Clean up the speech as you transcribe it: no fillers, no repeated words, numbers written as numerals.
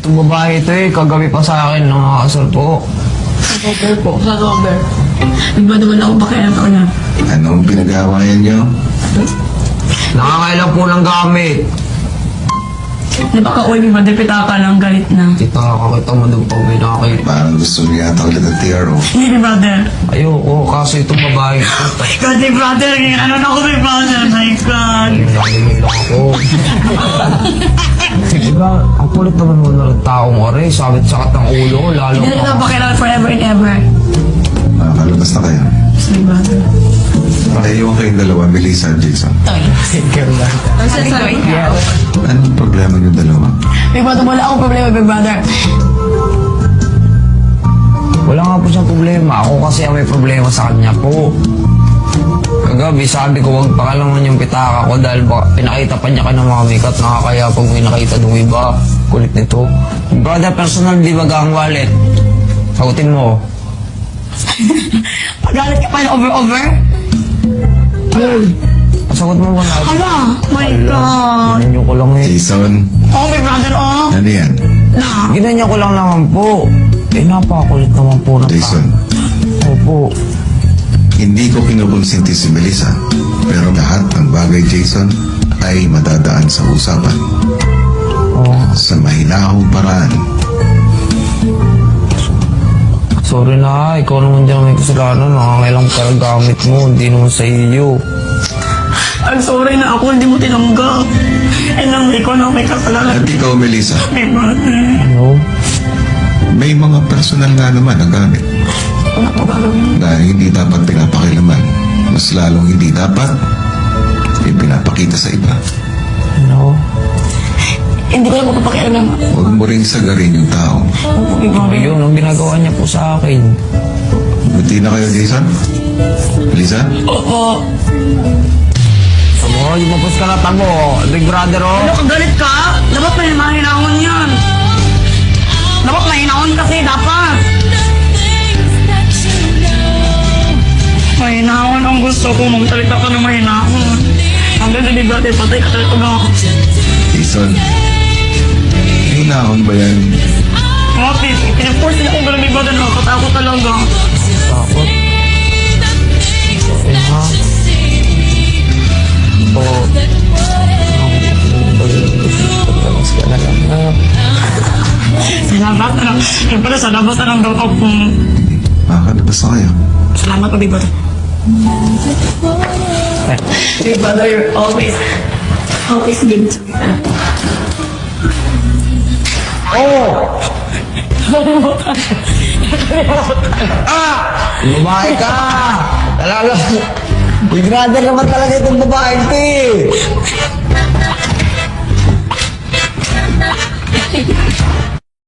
Itong babae ito kagabi pa sa akin, nakakasal po. Robert po, sa Robert. Nagbaduwala ako pakialam ko na. Anong pinag-aawayan nyo? Nakakailang po ng gamit. Di ba ka-uwi mo, depita ka lang, galit na. Tita, kakakita mo doon pag may nakakita. Parang gusto niya yata ulit ng TRO. Hindi, brother. Ayoko, kasi itong babae ito. God, di brother, ano na ako may brother, my God. Nagiging lang ako. Diba, ang kulit naman mo na rin taong ore. Sabit-sakat ng ulo ko, lalo Hindi na kita pa. pakialam forever and ever. Makakalabas na kayo. Sorry, brother. Iwan kayong dalawa, Melissa at Jason. I'm so sorry. Anong problema yung dalawa? Big brother, wala akong problema, big brother. Wala nga po siyang problema. Ako kasi ang may problema sa kanya po. Kagabi, sabi ko, huwag pakalaman yung pitaka ko dahil pinakita pa niya ka ng mga mikat. Nakakaya pag may nakita ng iba. Kulit nito. Brother, personal di ba ang wallet? Sagutin mo. Pagalit ka pa na over-over? Sagot mo ba na? Hala, my God. Ginanyo ko lang eh. Jason, Oh, big brother, oh. ano yan? Na. Ginanyo ko lang naman po. Napakakulit naman po na Jason, Opo. hindi ko kinukonsinti si Melissa. Pero lahat ng bagay, Jason, ay madadaan sa usapan. Oh, Sa mahinahong paraan. sorry na, ikaw naman dyan may kasalanan. Nakakailang pala gamit mo, hindi naman sa iyo. I'm sorry na ako, hindi mo tinanggap. And ang ikaw na may kasalanan. At ikaw, Melissa, Big brother. Ano? may mga personal nga naman na gamit Wala ko gagawin. na hindi dapat pinapakilaman. Mas lalong hindi dapat ipinapakita sa iba. Ano? Hindi ko lang mapapakialam. Huwag mo ring sagarin yung tao. Opo, big brother. Ayun, ang ginagawa niya po sa akin. Buti na kayo, Jason? Melissa? Opo. Oh, lumabas ka na tamo. Big brother, oh. Ano, kagalit ka? Dapat may mahinahon yan. Dapat mahinahon kasi, dapat. Mahinahon ang gusto ko. Magsalita ka ng mahinahon. Ang ganda ni brother, patay ka talaga na ako. Jason, hinahon ba yan? Mga please, pinaforce niya akong gano'n ni brother. Nakakatakot talaga. Takot. Sorry ha. Oh. Pagkalas ka na lang ha. Salamat na lang. Yung pala, salamat na lang daw ako. Makakalabas na kayo. Salamat po, big brother. Big brother, you're always good to me. Oh! Babae ka! Talaga! Big brother naman talaga itong babae ito eh!